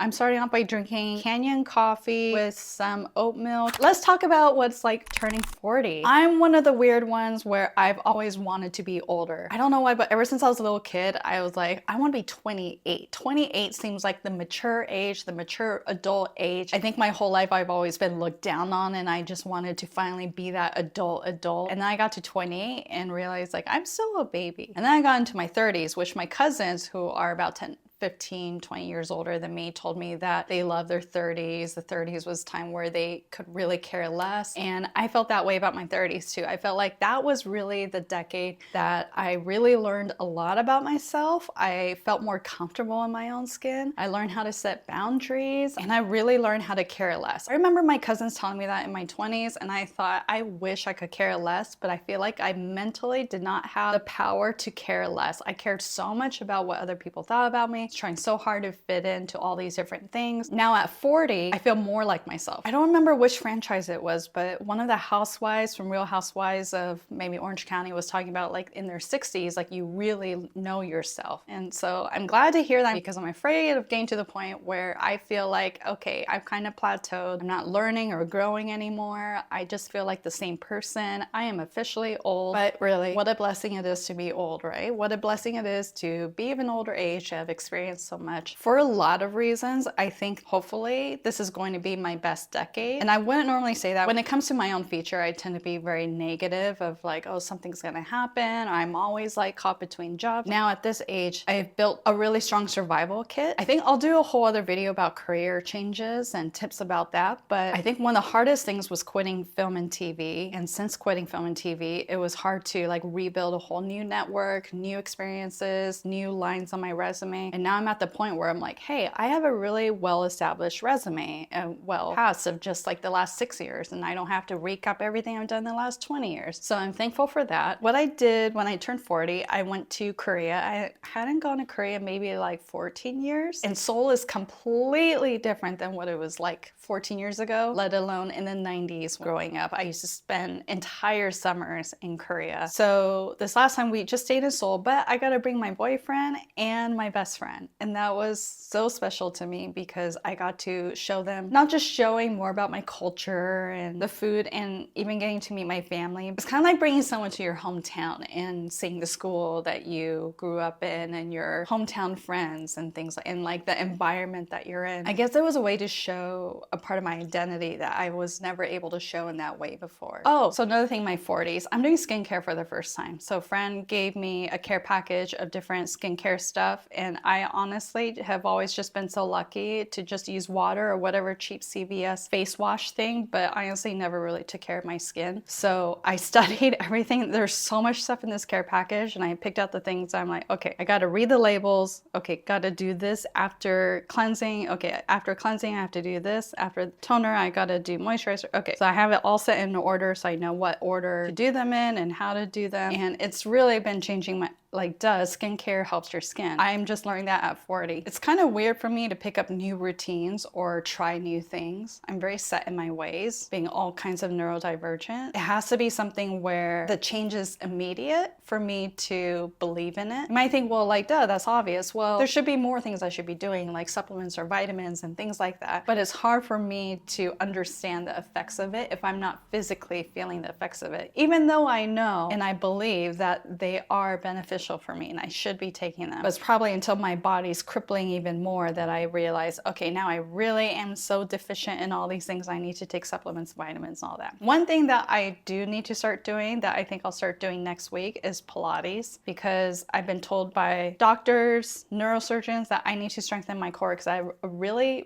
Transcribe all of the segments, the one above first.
I'm starting off by drinking Canyon coffee with some oat milk. Let's talk about what's like turning 40. I'm one of the weird ones where I've always wanted to be older. I don't know why, but ever since I was a little kid, I was like, I want to be 28. 28 seems like the mature age, the mature adult age. I think my whole life I've always been looked down on, and I just wanted to finally be that adult. And then I got to 28 and realized like I'm still a baby. And then I got into my 30s, which my cousins who are about 15, 20 years older than me told me that they love their 30s. The 30s was time where they could really care less. And I felt that way about my 30s too. I felt like that was really the decade that I really learned a lot about myself. I felt more comfortable in my own skin. I learned how to set boundaries, and I really learned how to care less. I remember my cousins telling me that in my 20s, and I thought, I wish I could care less, but I feel like I mentally did not have the power to care less. I cared so much about what other people thought about me, trying so hard to fit into all these different things. Now at 40, I feel more like myself. I don't remember which franchise it was, but one of the housewives from Real Housewives of maybe Orange County was talking about like in their 60s, like you really know yourself. And so I'm glad to hear that, because I'm afraid of getting to the point where I feel like, okay, I've kind of plateaued. I'm not learning or growing anymore. I just feel like the same person. I am officially old. But really, what a blessing it is to be old, right? What a blessing it is to be of an older age, to have experienced so much. For a lot of reasons, I think hopefully this is going to be my best decade. And I wouldn't normally say that. When it comes to my own future, I tend to be very negative of like, oh, something's gonna happen. I'm always like caught between jobs. Now at this age, I've built a really strong survival kit. I think I'll do a whole other video about career changes and tips about that. But I think one of the hardest things was quitting film and TV. And since quitting film and TV, it was hard to like rebuild a whole new network, new experiences, new lines on my resume. And now I'm at the point where I'm like, hey, I have a really well-established resume, past of just like the last 6 years, and I don't have to recap everything I've done in the last 20 years. So I'm thankful for that. What I did when I turned 40, I went to Korea. I hadn't gone to Korea maybe like 14 years, and Seoul is completely different than what it was like 14 years ago, let alone in the 90s growing up. I used to spend entire summers in Korea. So this last time we just stayed in Seoul, but I got to bring my boyfriend and my best friend. And that was so special to me because I got to show them, not just showing more about my culture and the food and even getting to meet my family. It's kind of like bringing someone to your hometown and seeing the school that you grew up in and your hometown friends and things like, and like the environment that you're in. I guess it was a way to show a part of my identity that I was never able to show in that way before. Oh, so another thing, my 40s, I'm doing skincare for the first time. So a friend gave me a care package of different skincare stuff, and I honestly have always just been so lucky to just use water or whatever cheap CVS face wash thing, but I honestly never really took care of my skin. So I studied everything. There's so much stuff in this care package, and I picked out the things I'm like, okay, I gotta read the labels. Okay, gotta do this after cleansing. Okay, after cleansing, I have to do this. After the toner, I gotta do moisturizer. Okay, so I have it all set in order, so I know what order to do them in and how to do them. And it's really been changing my, like, skincare helps your skin. I'm just learning that at 40. It's kind of weird for me to pick up new routines or try new things. I'm very set in my ways, being all kinds of neurodivergent. It has to be something where the change is immediate for me to believe in it. You might think, well, like, duh, that's obvious. Well, there should be more things I should be doing, like supplements or vitamins and things like that. But it's hard for me to understand the effects of it if I'm not physically feeling the effects of it, even though I know and I believe that they are beneficial for me and I should be taking them. But it's probably until my body's crippling even more that I realize, okay, now I really am so deficient in all these things. I need to take supplements, vitamins, and all that. One thing that I do need to start doing, that I think I'll start doing next week, is Pilates, because I've been told by doctors, neurosurgeons, that I need to strengthen my core because I have a really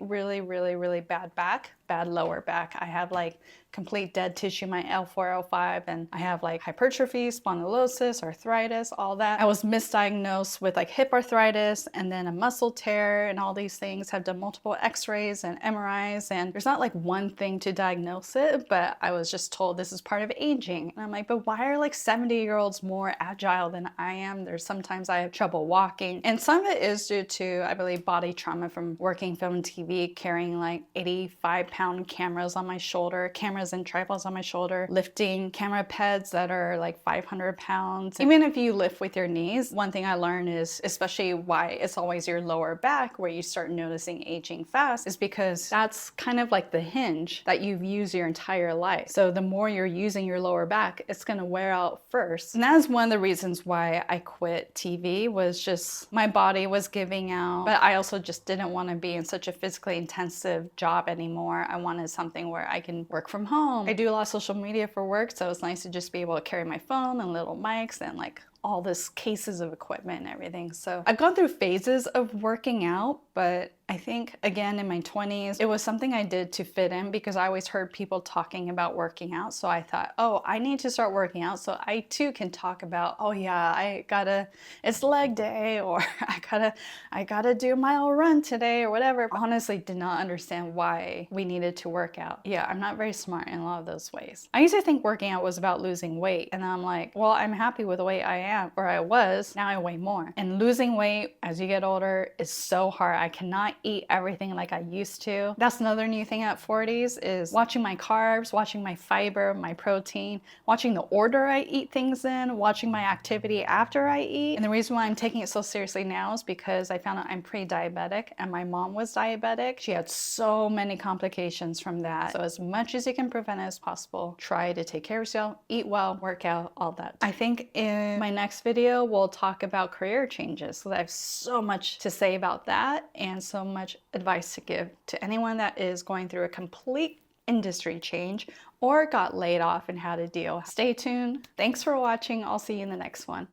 bad back, bad lower back. I have like complete dead tissue, my L4, L5, and I have like hypertrophy, spondylosis, arthritis, all that. I was misdiagnosed with like hip arthritis and then a muscle tear and all these things. Have done multiple x-rays and MRIs, and there's not like one thing to diagnose it, but I was just told this is part of aging. And I'm like, but why are like 70-year-olds more agile than I am? There's sometimes I have trouble walking. And some of it is due to, I believe, body trauma from working film and TV, carrying like 85-pound cameras on my shoulder, cameras cameras and tripods on my shoulder, lifting camera pads that are like 500 pounds. Even if you lift with your knees, one thing I learned is, especially why it's always your lower back where you start noticing aging fast, is because that's kind of like the hinge that you've used your entire life. So the more you're using your lower back, it's gonna wear out first. And that's one of the reasons why I quit TV, was just my body was giving out, but I also just didn't want to be in such a physically intensive job anymore. I wanted something where I can work from home. I do a lot of social media for work, so it's nice to just be able to carry my phone and little mics and like all this cases of equipment and everything. So I've gone through phases of working out, but I think again in my 20s, it was something I did to fit in because I always heard people talking about working out. So I thought, oh, I need to start working out so I too can talk about, oh yeah, it's leg day, or I gotta do a mile run today or whatever. I honestly did not understand why we needed to work out. Yeah, I'm not very smart in a lot of those ways. I used to think working out was about losing weight, and I'm like, well, I'm happy with the weight I am, or I was. Now I weigh more. And losing weight as you get older is so hard. I cannot eat everything like I used to. That's another new thing at 40s, is watching my carbs, watching my fiber, my protein, watching the order I eat things in, watching my activity after I eat. And the reason why I'm taking it so seriously now is because I found out I'm pre-diabetic and my mom was diabetic. She had so many complications from that. So as much as you can prevent it as possible, try to take care of yourself, eat well, work out, all that. I think in my next video, we'll talk about career changes. So I have so much to say about that and so much advice to give to anyone that is going through a complete industry change or got laid off and how to deal. Stay tuned. Thanks for watching. I'll see you in the next one.